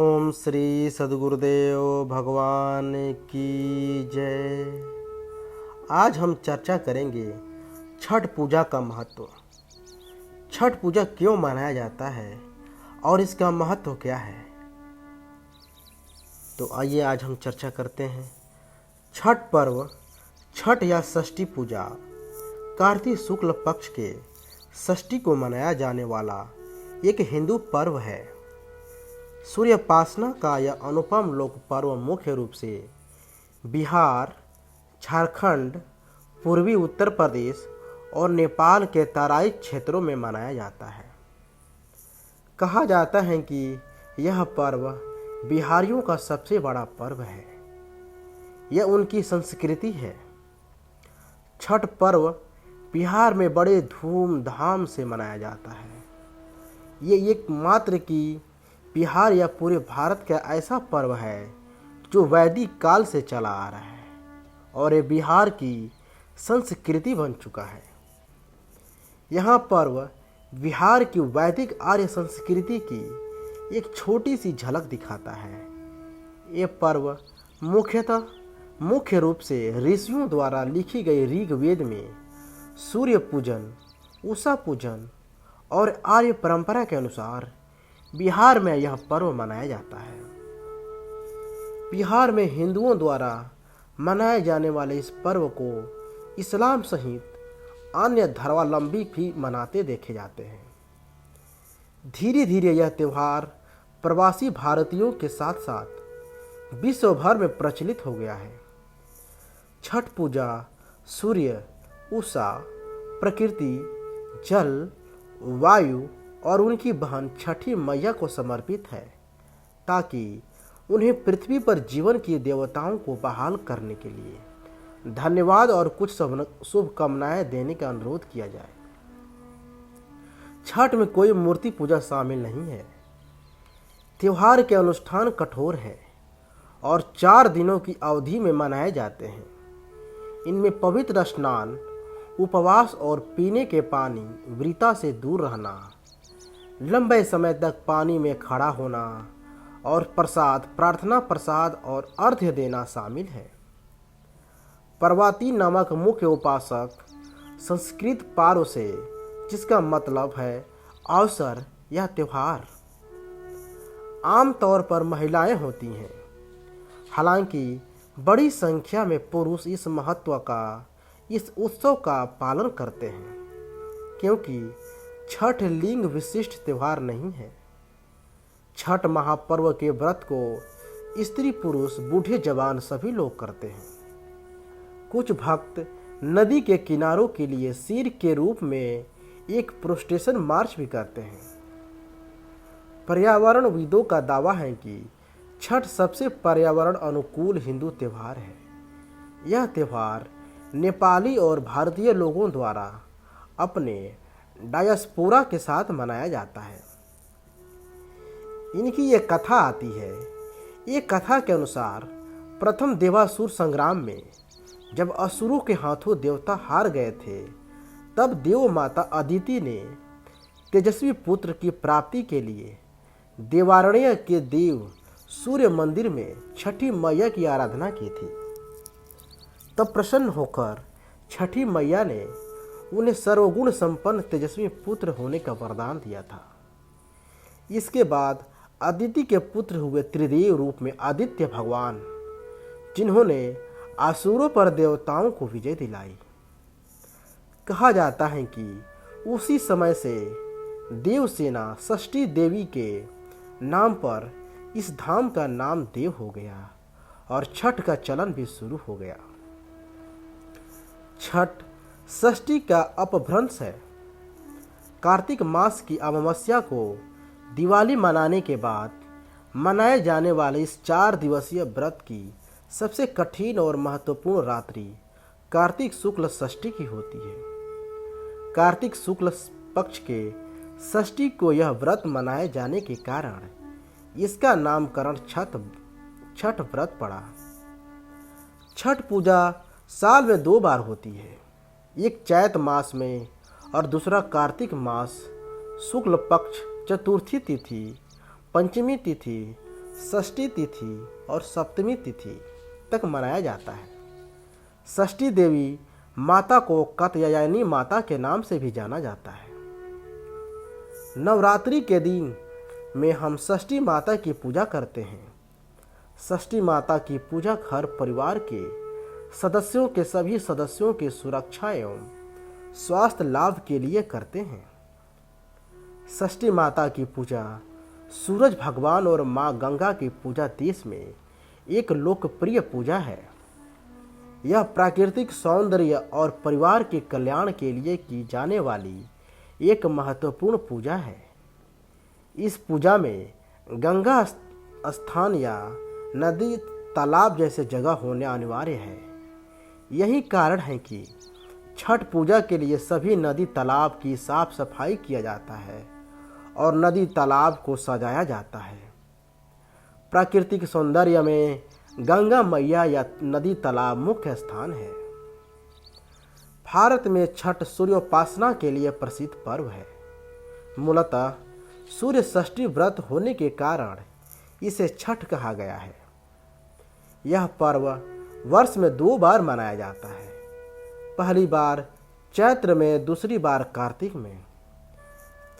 ओम श्री सद्गुरुदेव भगवान की जय। आज हम चर्चा करेंगे छठ पूजा का महत्व। छठ पूजा क्यों मनाया जाता है और इसका महत्व क्या है। तो आइए आज हम चर्चा करते हैं। छठ पर्व, छठ या षष्ठी पूजा कार्तिक शुक्ल पक्ष के षष्ठी को मनाया जाने वाला एक हिंदू पर्व है। सूर्योपासना का यह अनुपम लोक पर्व मुख्य रूप से बिहार, झारखंड, पूर्वी उत्तर प्रदेश और नेपाल के तराई क्षेत्रों में मनाया जाता है। कहा जाता है कि यह पर्व बिहारियों का सबसे बड़ा पर्व है। यह उनकी संस्कृति है। छठ पर्व बिहार में बड़े धूमधाम से मनाया जाता है। ये एकमात्र कि बिहार या पूरे भारत का ऐसा पर्व है जो वैदिक काल से चला आ रहा है और ये बिहार की संस्कृति बन चुका है। यह पर्व बिहार की वैदिक आर्य संस्कृति की एक छोटी सी झलक दिखाता है। ये पर्व मुख्य रूप से ऋषियों द्वारा लिखी गई ऋग्वेद में सूर्य पूजन, उषा पूजन और आर्य परंपरा के अनुसार बिहार में यह पर्व मनाया जाता है। बिहार में हिंदुओं द्वारा मनाए जाने वाले इस पर्व को इस्लाम सहित अन्य धर्मावलंबी भी मनाते देखे जाते हैं। धीरे धीरे यह त्यौहार प्रवासी भारतीयों के साथ साथ विश्व भर में प्रचलित हो गया है। छठ पूजा सूर्य, उषा, प्रकृति, जल, वायु और उनकी बहन छठी मैया को समर्पित है, ताकि उन्हें पृथ्वी पर जीवन की देवताओं को बहाल करने के लिए धन्यवाद और कुछ शुभकामनाएं देने का अनुरोध किया जाए। छठ में कोई मूर्ति पूजा शामिल नहीं है। त्योहार के अनुष्ठान कठोर है और 4 दिनों की अवधि में मनाए जाते हैं। इनमें पवित्र स्नान, उपवास और पीने के पानी वृता से दूर रहना, लंबे समय तक पानी में खड़ा होना और प्रार्थना प्रसाद और अर्घ्य देना शामिल है। पर्वती नामक मुख्य उपासक संस्कृत पारो से, जिसका मतलब है अवसर या त्योहार, आमतौर पर महिलाएं होती हैं। हालांकि बड़ी संख्या में पुरुष इस उत्सव का पालन करते हैं, क्योंकि छठ लिंग विशिष्ट त्योहार नहीं है। छठ महापर्व के व्रत को स्त्री पुरुष बूढ़े जवान सभी लोग करते हैं। कुछ भक्त नदी के किनारों के लिए सिर के रूप में एक प्रोस्टेशन मार्च भी करते हैं। पर्यावरणविदों का दावा है कि छठ सबसे पर्यावरण अनुकूल हिंदू त्योहार है। यह त्योहार नेपाली और भारतीय लोगों द्वारा अपने डायस्पोरा के साथ मनाया जाता है। इनकी एक कथा आती है। एक कथा के अनुसार प्रथम देवासुर संग्राम में जब असुरों के हाथों देवता हार गए थे, तब देव माता अदिति ने तेजस्वी पुत्र की प्राप्ति के लिए देवारण्य के देव सूर्य मंदिर में छठी मैया की आराधना की थी। तब प्रसन्न होकर छठी मैया ने उन्हें सर्वगुण संपन्न तेजस्वी पुत्र होने का वरदान दिया था। इसके बाद अदिति के पुत्र हुए त्रिदेव रूप में आदित्य भगवान, जिन्होंने असुरों पर देवताओं को विजय दिलाई। कहा जाता है कि उसी समय से देवसेना षष्ठी देवी के नाम पर इस धाम का नाम देव हो गया और छठ का चलन भी शुरू हो गया। छठ षष्ठी का अपभ्रंश है। कार्तिक मास की अमावस्या को दिवाली मनाने के बाद मनाए जाने वाले इस 4 दिवसीय व्रत की सबसे कठिन और महत्वपूर्ण रात्रि कार्तिक शुक्ल षष्ठी की होती है। कार्तिक शुक्ल पक्ष के षष्ठी को यह व्रत मनाए जाने के कारण इसका नामकरण छठ व्रत पड़ा। छठ पूजा साल में 2 बार होती है, एक चैत मास में और दूसरा कार्तिक मास शुक्ल पक्ष चतुर्थी तिथि, पंचमी तिथि, षष्ठी तिथि और सप्तमी तिथि तक मनाया जाता है। षष्ठी देवी माता को कात्यायनी माता के नाम से भी जाना जाता है। नवरात्रि के दिन में हम षष्ठी माता की पूजा करते हैं। षष्ठी माता की पूजा घर परिवार के सदस्यों के सभी सदस्यों की सुरक्षा एवं स्वास्थ्य लाभ के लिए करते हैं। षष्ठी माता की पूजा सूरज भगवान और माँ गंगा की पूजा देश में एक लोकप्रिय पूजा है। यह प्राकृतिक सौंदर्य और परिवार के कल्याण के लिए की जाने वाली एक महत्वपूर्ण पूजा है। इस पूजा में गंगा स्थान या नदी तालाब जैसे जगह होने अनिवार्य है। यही कारण है कि छठ पूजा के लिए सभी नदी तालाब की साफ सफाई किया जाता है और नदी तालाब को सजाया जाता है। प्राकृतिक सौंदर्य में गंगा मैया या नदी तालाब मुख्य स्थान है। भारत में छठ सूर्योपासना के लिए प्रसिद्ध पर्व है। मूलतः सूर्य षष्ठी व्रत होने के कारण इसे छठ कहा गया है। यह पर्व वर्ष में 2 बार मनाया जाता है, पहली बार चैत्र में, दूसरी बार कार्तिक में।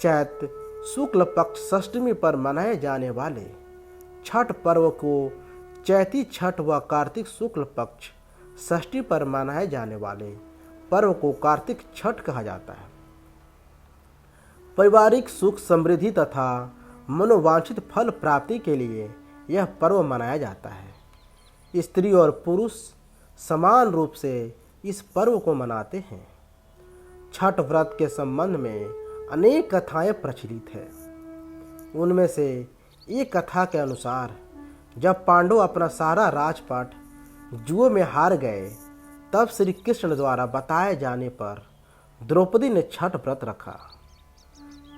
चैत्र शुक्ल पक्ष षष्ठमी पर मनाए जाने वाले छठ पर्व को चैती छठ व कार्तिक शुक्ल पक्ष षष्ठी पर मनाए जाने वाले पर्व को कार्तिक छठ कहा जाता है। पारिवारिक सुख समृद्धि तथा मनोवांछित फल प्राप्ति के लिए यह पर्व मनाया जाता है। स्त्री और पुरुष समान रूप से इस पर्व को मनाते हैं। छठ व्रत के संबंध में अनेक कथाएं प्रचलित हैं। उनमें से एक कथा के अनुसार जब पांडव अपना सारा राजपाट जुओं में हार गए, तब श्री कृष्ण द्वारा बताए जाने पर द्रौपदी ने छठ व्रत रखा।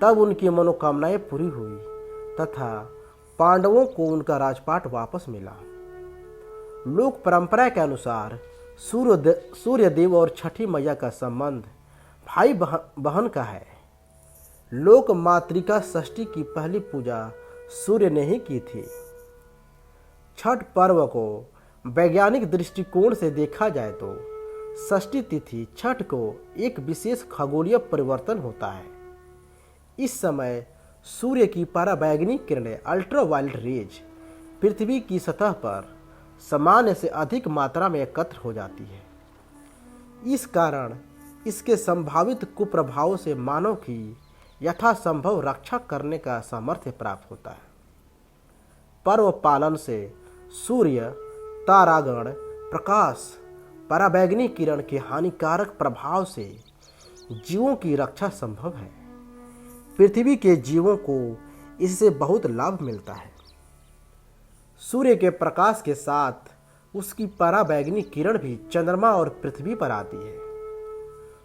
तब उनकी मनोकामनाएं पूरी हुई तथा पांडवों को उनका राजपाट वापस मिला। लोक परंपरा के अनुसार सूर्यदेव और छठी मैया का संबंध भाई बहन का है। लोक मातृका षष्ठी की पहली पूजा सूर्य ने ही की थी। छठ पर्व को वैज्ञानिक दृष्टिकोण से देखा जाए तो षष्ठी तिथि छठ को एक विशेष खगोलीय परिवर्तन होता है। इस समय सूर्य की पराबैंगनी किरणें अल्ट्रावायलेट रेज पृथ्वी की सतह पर सामान्य से अधिक मात्रा में एकत्र हो जाती है। इस कारण इसके संभावित कुप्रभावों से मानव की यथासंभव रक्षा करने का सामर्थ्य प्राप्त होता है। पर्व पालन से सूर्य, तारागण, प्रकाश, पराबैंगनी किरण के हानिकारक प्रभाव से जीवों की रक्षा संभव है। पृथ्वी के जीवों को इससे बहुत लाभ मिलता है। सूर्य के प्रकाश के साथ उसकी पराबैंगनी किरण भी चंद्रमा और पृथ्वी पर आती है।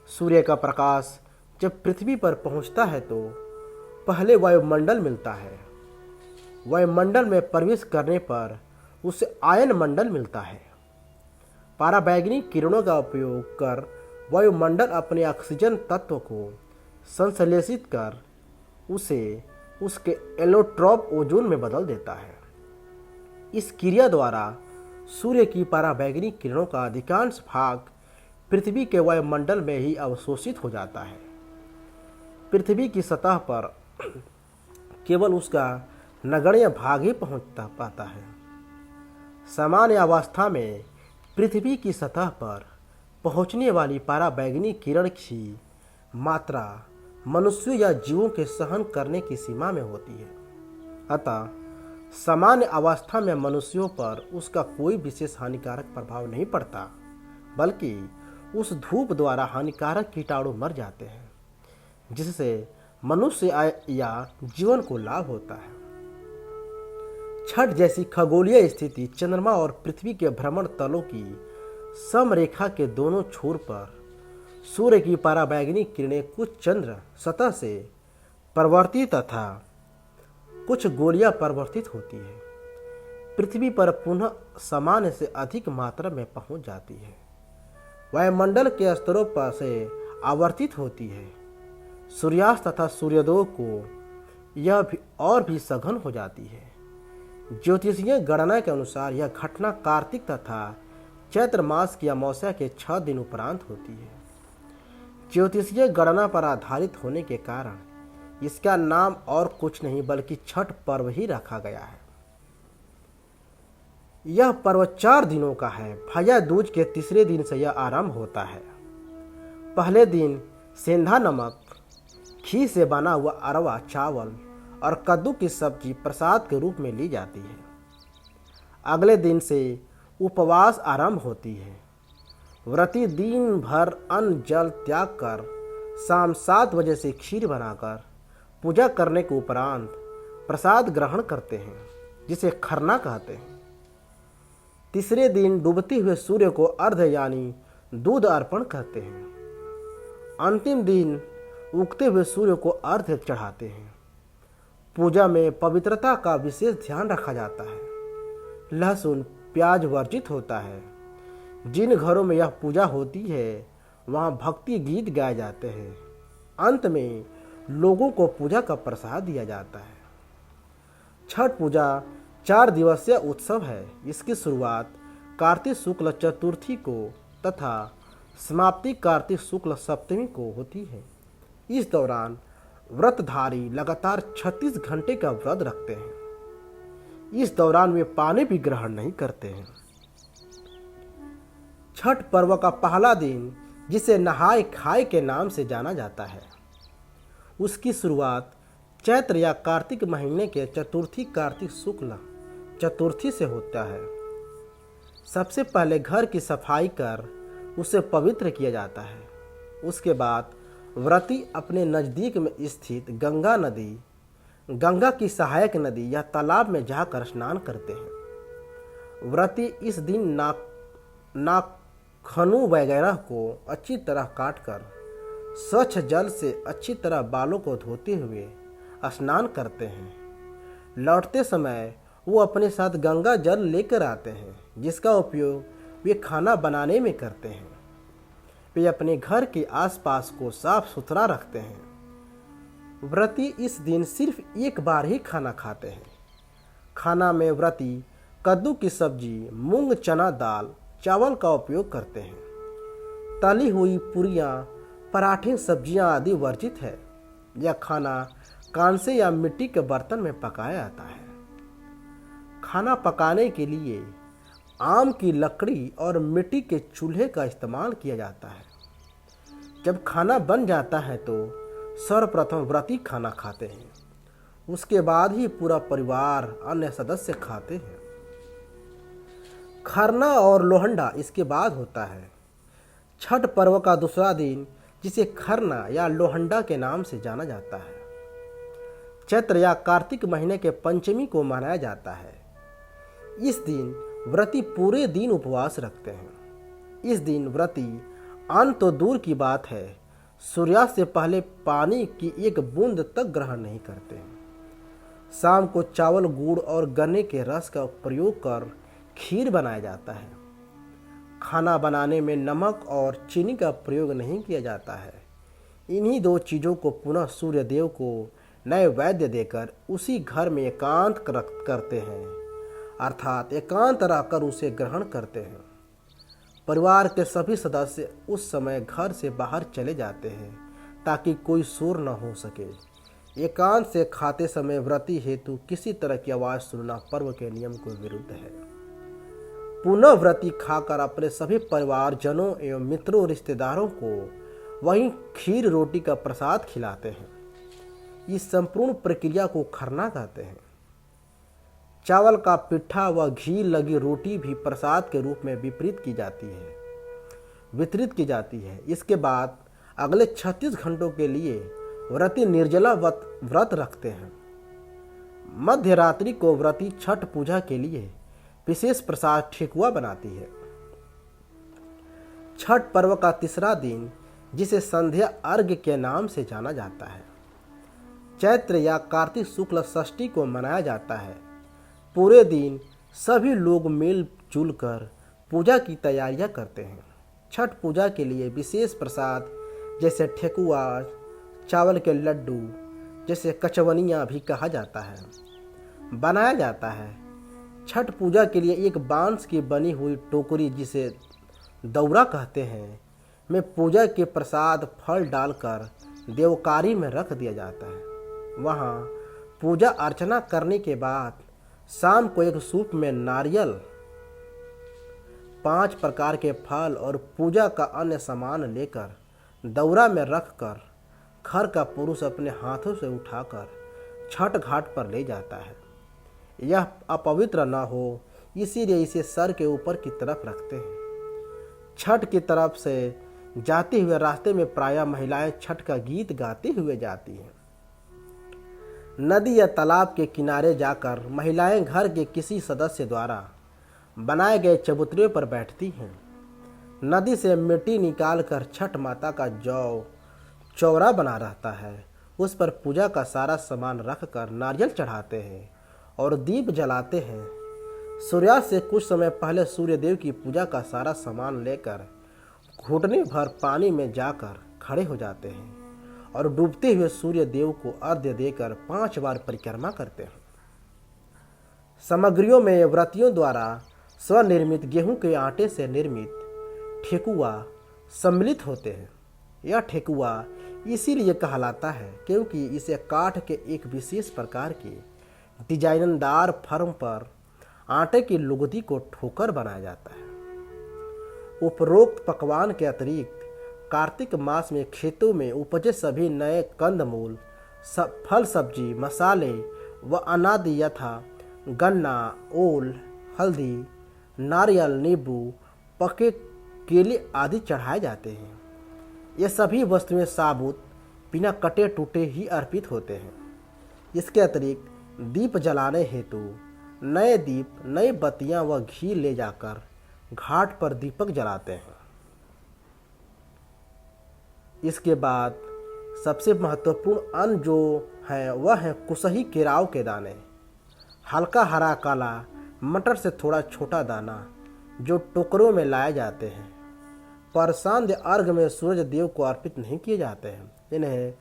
सूर्य का प्रकाश जब पृथ्वी पर पहुंचता है तो पहले वायुमंडल मिलता है। वायुमंडल में प्रवेश करने पर उसे आयन मंडल मिलता है। पराबैंगनी किरणों का उपयोग कर वायुमंडल अपने ऑक्सीजन तत्व को संश्लेषित कर उसे उसके एलोट्रॉप ओजोन में बदल देता है। इस क्रिया द्वारा सूर्य की पराबैंगनी किरणों का अधिकांश भाग पृथ्वी के वायुमंडल में ही अवशोषित हो जाता है। पृथ्वी की सतह पर केवल उसका नगण्य भाग ही पहुंच पाता है। सामान्य अवस्था में पृथ्वी की सतह पर पहुंचने वाली पराबैंगनी किरण की मात्रा मनुष्यों या जीवों के सहन करने की सीमा में होती है। अतः सामान्य अवस्था में मनुष्यों पर उसका कोई विशेष हानिकारक प्रभाव नहीं पड़ता, बल्कि उस धूप द्वारा हानिकारक कीटाणु मर जाते हैं, जिससे मनुष्य या जीवन को लाभ होता है। छठ जैसी खगोलीय स्थिति चंद्रमा और पृथ्वी के भ्रमण तलों की समरेखा के दोनों छोर पर सूर्य की पराबैंगनी किरणें कुछ चंद्र सतह से परिवर्तित तथा कुछ गोलियां परिवर्तित होती है, पृथ्वी पर पुनः सामान्य से अधिक मात्रा में पहुंच जाती है। वायुमंडल के स्तरों पर से आवर्तित होती है। सूर्यास्त तथा सूर्योदय को यह भी और भी सघन हो जाती है। ज्योतिषीय गणना के अनुसार यह घटना कार्तिक तथा चैत्र मास की अमावस्या के 6 दिन उपरांत होती है। ज्योतिषीय गणना पर आधारित होने के कारण इसका नाम और कुछ नहीं बल्कि छठ पर्व ही रखा गया है। यह पर्व 4 दिनों का है। भैया दूज के तीसरे दिन से यह आरंभ होता है। पहले दिन सेंधा नमक, घी से बना हुआ अरवा चावल और कद्दू की सब्जी प्रसाद के रूप में ली जाती है। अगले दिन से उपवास आरंभ होती है। व्रती दिन भर अन्न जल त्याग कर शाम 7 बजे से खीर बनाकर पूजा करने के उपरांत प्रसाद ग्रहण करते हैं, जिसे खरना कहते हैं। तीसरे दिन डूबते हुए सूर्य को अर्घ्य यानी दूध अर्पण करते हैं। अंतिम दिन उगते हुए सूर्य को अर्घ्य चढ़ाते हैं। पूजा में पवित्रता का विशेष ध्यान रखा जाता है। लहसुन प्याज वर्जित होता है। जिन घरों में यह पूजा होती है वहाँ भक्ति गीत गाए जाते हैं। अंत में लोगों को पूजा का प्रसाद दिया जाता है। छठ पूजा 4 दिवसीय उत्सव है। इसकी शुरुआत कार्तिक शुक्ल चतुर्थी को तथा समाप्ति कार्तिक शुक्ल सप्तमी को होती है। इस दौरान व्रतधारी लगातार 36 घंटे का व्रत रखते हैं। इस दौरान वे पानी भी ग्रहण नहीं करते हैं। छठ पर्व का पहला दिन, जिसे नहाय खाए के नाम से जाना जाता है, उसकी शुरुआत चैत्र या कार्तिक महीने के चतुर्थी कार्तिक शुक्ल चतुर्थी से होता है। सबसे पहले घर की सफाई कर उसे पवित्र किया जाता है। उसके बाद व्रती अपने नज़दीक में स्थित गंगा की सहायक नदी या तालाब में जाकर स्नान करते हैं। व्रती इस दिन नाखून वगैरह को अच्छी तरह काटकर स्वच्छ जल से अच्छी तरह बालों को धोते हुए स्नान करते हैं। लौटते समय वो अपने साथ गंगा जल लेकर आते हैं, जिसका उपयोग वे खाना बनाने में करते हैं। वे अपने घर के आसपास को साफ सुथरा रखते हैं। व्रती इस दिन सिर्फ एक बार ही खाना खाते हैं। खाना में व्रती कद्दू की सब्जी, मूंग चना दाल, चावल का उपयोग करते हैं। तली हुई पूरियां, पराठे, सब्जियां आदि वर्जित है। यह खाना कांसे या मिट्टी के बर्तन में पकाया जाता है। खाना पकाने के लिए आम की लकड़ी और मिट्टी के चूल्हे का इस्तेमाल किया जाता है। जब खाना बन जाता है तो सर्वप्रथम व्रती खाना खाते हैं। उसके बाद ही पूरा परिवार अन्य सदस्य खाते हैं। खरना और लोहंडा इसके बाद होता है। छठ पर्व का दूसरा दिन, जिसे खरना या लोहंडा के नाम से जाना जाता है, चैत्र या कार्तिक महीने के पंचमी को मनाया जाता है। इस दिन व्रती पूरे दिन उपवास रखते हैं। इस दिन व्रती अन्न तो दूर की बात है, सूर्यास्त से पहले पानी की एक बूंद तक ग्रहण नहीं करते हैं। शाम को चावल, गुड़ और गन्ने के रस का प्रयोग कर खीर बनाया जाता है। खाना बनाने में नमक और चीनी का प्रयोग नहीं किया जाता है। इन्हीं 2 चीज़ों को पुनः सूर्य देव को नैवेद्य देकर उसी घर में एकांत करते हैं, अर्थात एकांत रहकर उसे ग्रहण करते हैं। परिवार के सभी सदस्य उस समय घर से बाहर चले जाते हैं ताकि कोई शोर न हो सके। एकांत से खाते समय व्रती हेतु किसी तरह की आवाज़ सुनना पर्व के नियम के विरुद्ध है। पुनः व्रती खाकर अपने सभी परिवारजनों एवं मित्रों रिश्तेदारों को वहीं खीर रोटी का प्रसाद खिलाते हैं। इस संपूर्ण प्रक्रिया को खरना कहते हैं। चावल का पिट्ठा व घी लगी रोटी भी प्रसाद के रूप में वितरित की जाती है। इसके बाद अगले 36 घंटों के लिए व्रती निर्जला व्रत रखते हैं। मध्य रात्रि को व्रती छठ पूजा के लिए विशेष प्रसाद ठेकुआ बनाती है। छठ पर्व का तीसरा दिन, जिसे संध्या अर्घ्य के नाम से जाना जाता है, चैत्र या कार्तिक शुक्ल षष्ठी को मनाया जाता है। पूरे दिन सभी लोग मिलजुल कर पूजा की तैयारियां करते हैं। छठ पूजा के लिए विशेष प्रसाद जैसे ठेकुआ, चावल के लड्डू, जैसे कचवनियाँ भी कहा जाता है, बनाया जाता है। छठ पूजा के लिए एक बांस की बनी हुई टोकरी, जिसे दौरा कहते हैं, में पूजा के प्रसाद फल डालकर देवकारी में रख दिया जाता है। वहाँ पूजा अर्चना करने के बाद शाम को एक सूप में नारियल, 5 प्रकार के फल और पूजा का अन्य सामान लेकर दौरा में रखकर घर का पुरुष अपने हाथों से उठाकर छठ घाट पर ले जाता है। यह अपवित्र न हो, इसीलिए इसे सर के ऊपर की तरफ रखते हैं। छठ की तरफ से जाते हुए रास्ते में प्रायः महिलाएं छठ का गीत गाते हुए जाती हैं। नदी या तालाब के किनारे जाकर महिलाएं घर के किसी सदस्य द्वारा बनाए गए चबूतरे पर बैठती हैं। नदी से मिट्टी निकालकर छठ माता का चौरा बना रहता है, उस पर पूजा का सारा सामान रखकर नारियल चढ़ाते हैं और दीप जलाते हैं। सूर्यास्त से कुछ समय पहले सूर्यदेव की पूजा का सारा सामान लेकर घुटने भर पानी में जाकर खड़े हो जाते हैं और डूबते हुए सूर्य देव को अर्घ्य देकर 5 बार परिक्रमा करते हैं। सामग्रियों में व्रतियों द्वारा स्वनिर्मित गेहूं के आटे से निर्मित ठेकुआ सम्मिलित होते हैं। यह ठेकुआ इसीलिए कहलाता है क्योंकि इसे काठ के एक विशेष प्रकार के डिजाइनदार फर्म पर आटे की लुगदी को ठोकर बनाया जाता है। उपरोक्त पकवान के अतिरिक्त कार्तिक मास में खेतों में उपजे सभी नए कंदमूल, फल, सब्जी, मसाले व अनाज यथा गन्ना, ओल, हल्दी, नारियल, नींबू, पके केले आदि चढ़ाए जाते हैं। ये सभी वस्तुएं साबुत, बिना कटे टूटे ही अर्पित होते हैं। इसके अतिरिक्त दीप जलाने हेतु नए दीप, नई बत्तियां व घी ले जाकर घाट पर दीपक जलाते हैं। इसके बाद सबसे महत्वपूर्ण अन्न जो है वह है कुसही केराव के दाने, हल्का हरा काला मटर से थोड़ा छोटा दाना, जो टोकरों में लाए जाते हैं। पर सांध्य अर्घ में सूरज देव को अर्पित नहीं किए जाते हैं। इन्हें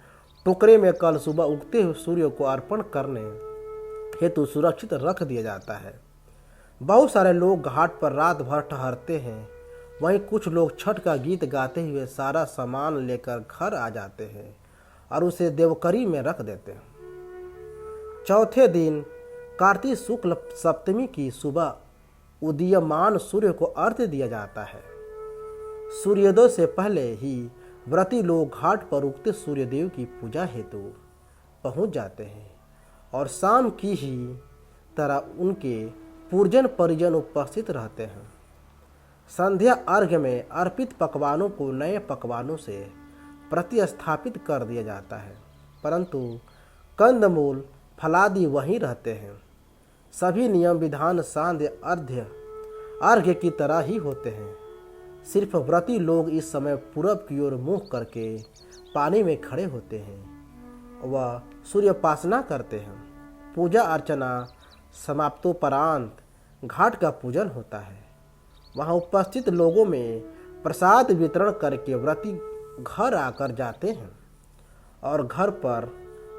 टोकरे में कल सुबह उगते हुए सूर्य को अर्पण करने हेतु सुरक्षित रख दिया जाता है। बहुत सारे लोग घाट पर रात भर ठहरते हैं। वहीं कुछ लोग छठ का गीत गाते हुए सारा सामान लेकर घर आ जाते हैं और उसे देवकरी में रख देते हैं। चौथे दिन कार्तिक शुक्ल सप्तमी की सुबह उदीयमान सूर्य को अर्घ्य दिया जाता है। सूर्योदय से पहले ही व्रती लोग घाट पर उगते सूर्यदेव की पूजा हेतु पहुंच जाते हैं और शाम की ही तरह उनके पूजन परिजन उपस्थित रहते हैं। संध्या अर्घ्य में अर्पित पकवानों को नए पकवानों से प्रतिस्थापित कर दिया जाता है, परंतु कंदमूल फलादि वहीं रहते हैं। सभी नियम विधान सांध्य अर्घ्य की तरह ही होते हैं। सिर्फ व्रती लोग इस समय पूरब की ओर मुँह करके पानी में खड़े होते हैं व सूर्योपासना करते हैं। पूजा अर्चना समाप्तोपरांत घाट का पूजन होता है। वहाँ उपस्थित लोगों में प्रसाद वितरण करके व्रती घर आकर जाते हैं और घर पर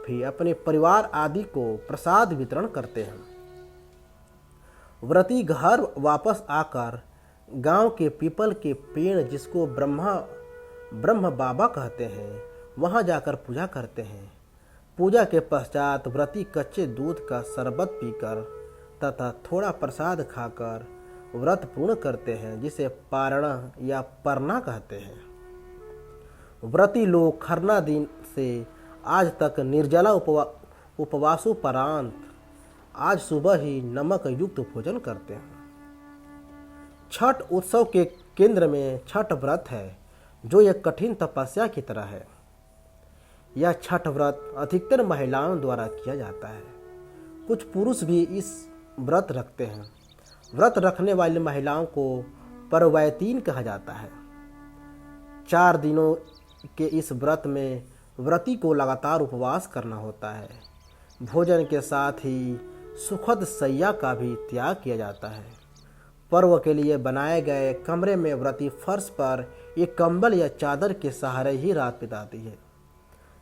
भी अपने परिवार आदि को प्रसाद वितरण करते हैं। व्रती घर वापस आकर गांव के पीपल के पेड़, जिसको ब्रह्म बाबा कहते हैं, वहां जाकर पूजा करते हैं। पूजा के पश्चात व्रती कच्चे दूध का शरबत पीकर तथा थोड़ा प्रसाद खाकर व्रत पूर्ण करते हैं, जिसे पारणा या परना कहते हैं। व्रती लोग खरना दिन से आज तक निर्जला उपवासोपरांत आज सुबह ही नमक युक्त भोजन करते हैं। छठ उत्सव के केंद्र में छठ व्रत है, जो एक कठिन तपस्या की तरह है। यह छठ व्रत अधिकतर महिलाओं द्वारा किया जाता है। कुछ पुरुष भी इस व्रत रखते हैं। व्रत रखने वाली महिलाओं को परवैतीन कहा जाता है। 4 दिनों के इस व्रत में व्रती को लगातार उपवास करना होता है। भोजन के साथ ही सुखद शैया का भी त्याग किया जाता है। पर्व के लिए बनाए गए कमरे में व्रती फर्श पर एक कंबल या चादर के सहारे ही रात बिताती है।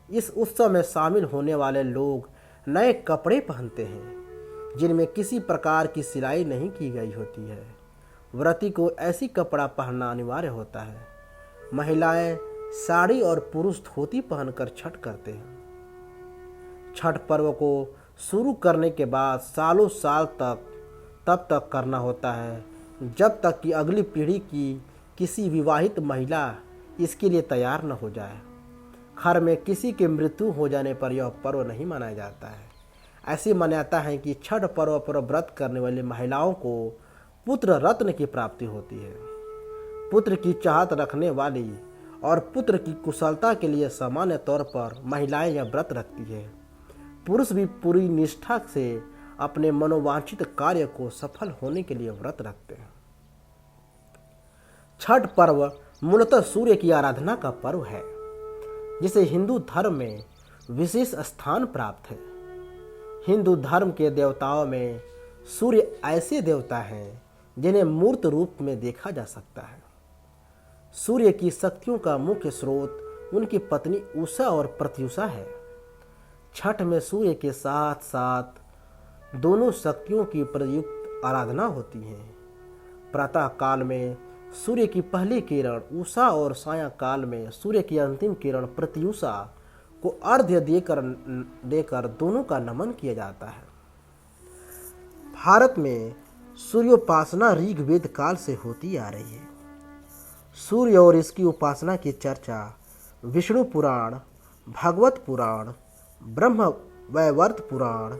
इस उत्सव में शामिल होने वाले लोग नए कपड़े पहनते हैं। जिनमें किसी प्रकार की सिलाई नहीं की गई होती है। व्रती को ऐसी कपड़ा पहनना अनिवार्य होता है। महिलाएं साड़ी और पुरुष धोती पहनकर छठ करते हैं। छठ पर्व को शुरू करने के बाद सालों साल तब तक करना होता है जब तक कि अगली पीढ़ी की किसी विवाहित महिला इसके लिए तैयार न हो जाए। घर में किसी की मृत्यु हो जाने पर यह पर्व नहीं मनाया जाता है। ऐसी मान्यता है कि छठ पर्व पर व्रत करने वाली महिलाओं को पुत्र रत्न की प्राप्ति होती है। पुत्र की चाहत रखने वाली और पुत्र की कुशलता के लिए सामान्य तौर पर महिलाएं यह व्रत रखती है। पुरुष भी पूरी निष्ठा से अपने मनोवांछित कार्य को सफल होने के लिए व्रत रखते हैं। छठ पर्व मूलतः सूर्य की आराधना का पर्व है, जिसे हिंदू धर्म में विशेष स्थान प्राप्त है। हिंदू धर्म के देवताओं में सूर्य ऐसे देवता हैं जिन्हें मूर्त रूप में देखा जा सकता है। सूर्य की शक्तियों का मुख्य स्रोत उनकी पत्नी उषा और प्रत्युषा है। छठ में सूर्य के साथ साथ दोनों शक्तियों की प्रयुक्त आराधना होती है। प्रातः काल में सूर्य की पहली किरण उषा और सायं काल में सूर्य की अंतिम किरण प्रत्युषा को अर्घ्य देकर दोनों का नमन किया जाता है। भारत में सूर्योपासना ऋग्वेद काल से होती आ रही है। सूर्य और इसकी उपासना की चर्चा विष्णु पुराण, भागवत पुराण, ब्रह्म वैवर्त पुराण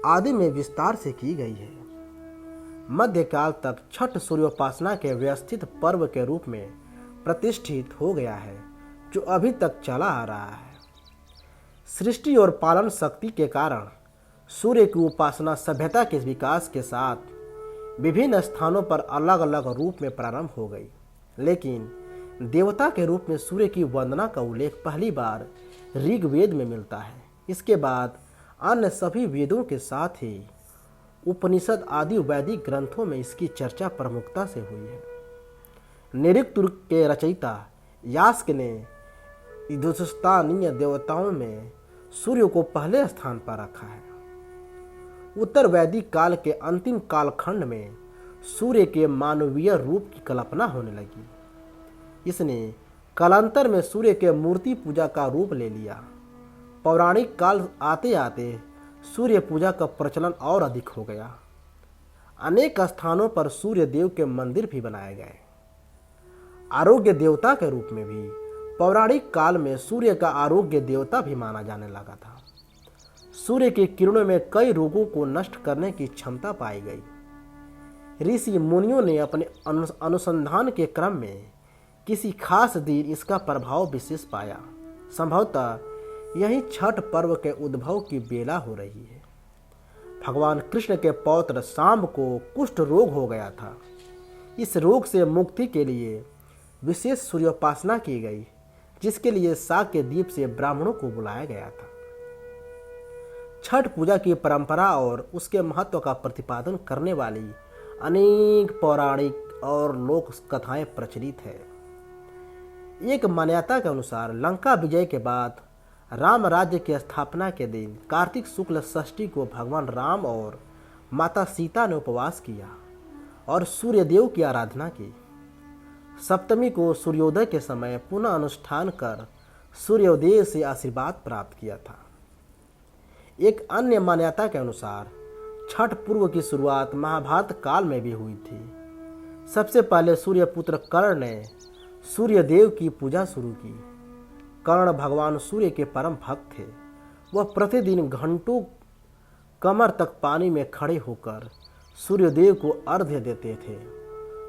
आदि में विस्तार से की गई है। मध्यकाल तक छठ सूर्योपासना के व्यवस्थित पर्व के रूप में प्रतिष्ठित हो गया है, जो अभी तक चला आ रहा है। सृष्टि और पालन शक्ति के कारण सूर्य की उपासना सभ्यता के विकास के साथ विभिन्न स्थानों पर अलग अलग रूप में प्रारंभ हो गई, लेकिन देवता के रूप में सूर्य की वंदना का उल्लेख पहली बार ऋग्वेद में मिलता है। इसके बाद अन्य सभी वेदों के साथ ही उपनिषद आदि वैदिक ग्रंथों में इसकी चर्चा प्रमुखता से हुई है। निरुक्त के रचयिता यास्क ने हिंदुस्तानी देवताओं में सूर्य को पहले स्थान पर रखा है। उत्तर वैदिक काल के अंतिम कालखंड में सूर्य के मानवीय रूप की कल्पना होने लगी। इसने कालांतर में सूर्य के मूर्ति पूजा का रूप ले लिया। पौराणिक काल आते आते सूर्य पूजा का प्रचलन और अधिक हो गया। अनेक स्थानों पर सूर्य देव के मंदिर भी बनाए गए। आरोग्य देवता के रूप में भी पौराणिक काल में सूर्य का आरोग्य देवता भी माना जाने लगा था। सूर्य की किरणों में कई रोगों को नष्ट करने की क्षमता पाई गई। ऋषि मुनियों ने अपने अनुसंधान के क्रम में किसी खास दिन इसका प्रभाव विशेष पाया। संभवतः यही छठ पर्व के उद्भव की बेला हो रही है। भगवान कृष्ण के पौत्र सांब को कुष्ठ रोग हो गया था। इस रोग से मुक्ति के लिए विशेष सूर्योपासना की गई, जिसके लिए शाक्य द्वीप से ब्राह्मणों को बुलाया गया था। छठ पूजा की परंपरा और उसके महत्व का प्रतिपादन करने वाली अनेक पौराणिक और लोक कथाएं प्रचलित है। एक मान्यता के अनुसार लंका विजय के बाद राम राज्य की स्थापना के दिन कार्तिक शुक्ल षष्ठी को भगवान राम और माता सीता ने उपवास किया और सूर्यदेव की आराधना की। सप्तमी को सूर्योदय के समय पुनः अनुष्ठान कर सूर्योदय से आशीर्वाद प्राप्त किया था। एक अन्य मान्यता के अनुसार छठ पूर्व की शुरुआत महाभारत काल में भी हुई थी। सबसे पहले सूर्यपुत्र कर्ण ने सूर्यदेव की पूजा शुरू की। कर्ण भगवान सूर्य के परम भक्त थे। वह प्रतिदिन घंटों कमर तक पानी में खड़े होकर सूर्यदेव को अर्घ्य देते थे।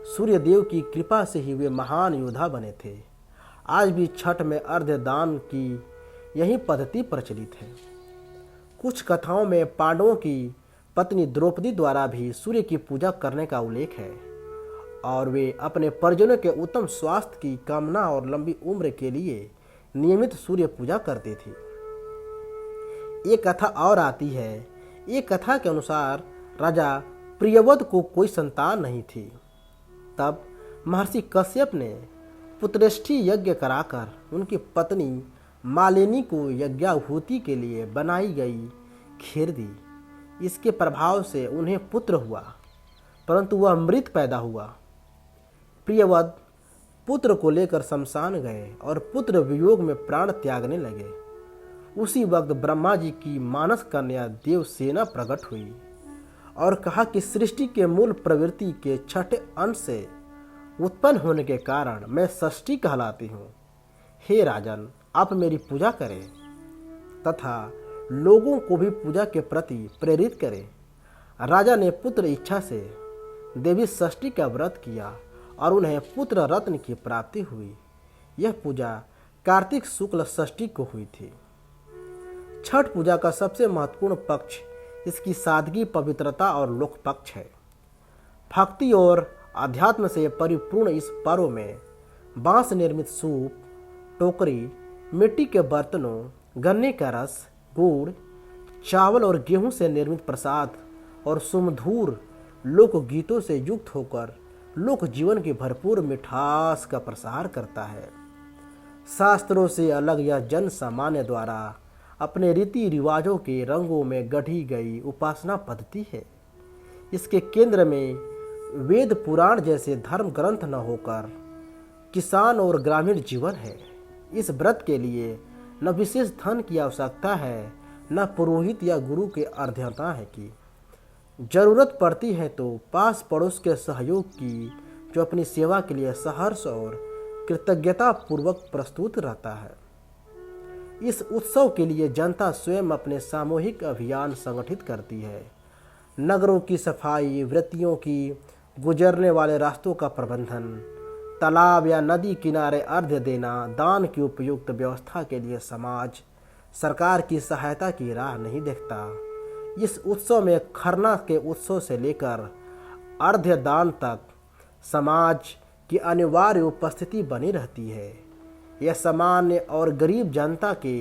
सूर्यदेव की कृपा से ही वे महान योद्धा बने थे। आज भी छठ में अर्घ्य दान की यही पद्धति प्रचलित है। कुछ कथाओं में पांडवों की पत्नी द्रौपदी द्वारा भी सूर्य की पूजा करने का उल्लेख है और वे अपने परिजनों के उत्तम स्वास्थ्य की कामना और लंबी उम्र के लिए नियमित सूर्य पूजा करती थी। एक कथा और आती है। एक कथा के अनुसार राजा प्रियव्रत को कोई संतान नहीं थी। तब महर्षि कश्यप ने पुत्रेष्ठी यज्ञ कराकर उनकी पत्नी मालिनी को यज्ञाहुति के लिए बनाई गई खीर दी। इसके प्रभाव से उन्हें पुत्र हुआ, परंतु वह मृत पैदा हुआ। प्रियवद पुत्र को लेकर शमशान गए और पुत्र वियोग में प्राण त्यागने लगे। उसी वक्त ब्रह्मा जी की मानस कन्या देवसेना प्रकट हुई और कहा कि सृष्टि के मूल प्रवृत्ति के छठे अंश से उत्पन्न होने के कारण मैं षष्ठी कहलाती हूँ। हे राजन, आप मेरी पूजा करें तथा लोगों को भी पूजा के प्रति प्रेरित करें। राजा ने पुत्र इच्छा से देवी षष्ठी का व्रत किया और उन्हें पुत्र रत्न की प्राप्ति हुई। यह पूजा कार्तिक शुक्ल षष्ठी को हुई थी। छठ पूजा का सबसे महत्वपूर्ण पक्ष इसकी सादगी, पवित्रता और लोक पक्ष है। भक्ति और अध्यात्म से परिपूर्ण इस पर्व में बांस निर्मित सूप, टोकरी, मिट्टी के बर्तनों, गन्ने का रस, गुड़, चावल और गेहूं से निर्मित प्रसाद और सुमधुर लोक गीतों से युक्त होकर लोक जीवन की भरपूर मिठास का प्रसार करता है। शास्त्रों से अलग यह जन सामान्य द्वारा अपने रीति रिवाजों के रंगों में गढ़ी गई उपासना पद्धति है। इसके केंद्र में वेद पुराण जैसे धर्म ग्रंथ न होकर किसान और ग्रामीण जीवन है। इस व्रत के लिए न विशेष धन की आवश्यकता है, न पुरोहित या गुरु के अर्ध्यता है कि जरूरत पड़ती है तो पास पड़ोस के सहयोग की, जो अपनी सेवा के लिए सहर्ष और कृतज्ञता पूर्वक प्रस्तुत रहता है। इस उत्सव के लिए जनता स्वयं अपने सामूहिक अभियान संगठित करती है। नगरों की सफाई, व्रतियों की गुजरने वाले रास्तों का प्रबंधन, तालाब या नदी किनारे अर्घ्य देना, दान की उपयुक्त व्यवस्था के लिए समाज सरकार की सहायता की राह नहीं देखता। इस उत्सव में खरना के उत्सव से लेकर अर्घ्य दान तक समाज की अनिवार्य उपस्थिति बनी रहती है। यह सामान्य और गरीब जनता के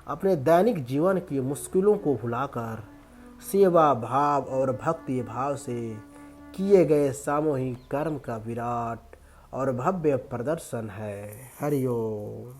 अपने दैनिक जीवन की मुश्किलों को भुलाकर सेवा भाव और भक्ति भाव से किए गए सामूहिक कर्म का विराट और भव्य प्रदर्शन है। हरि ओम।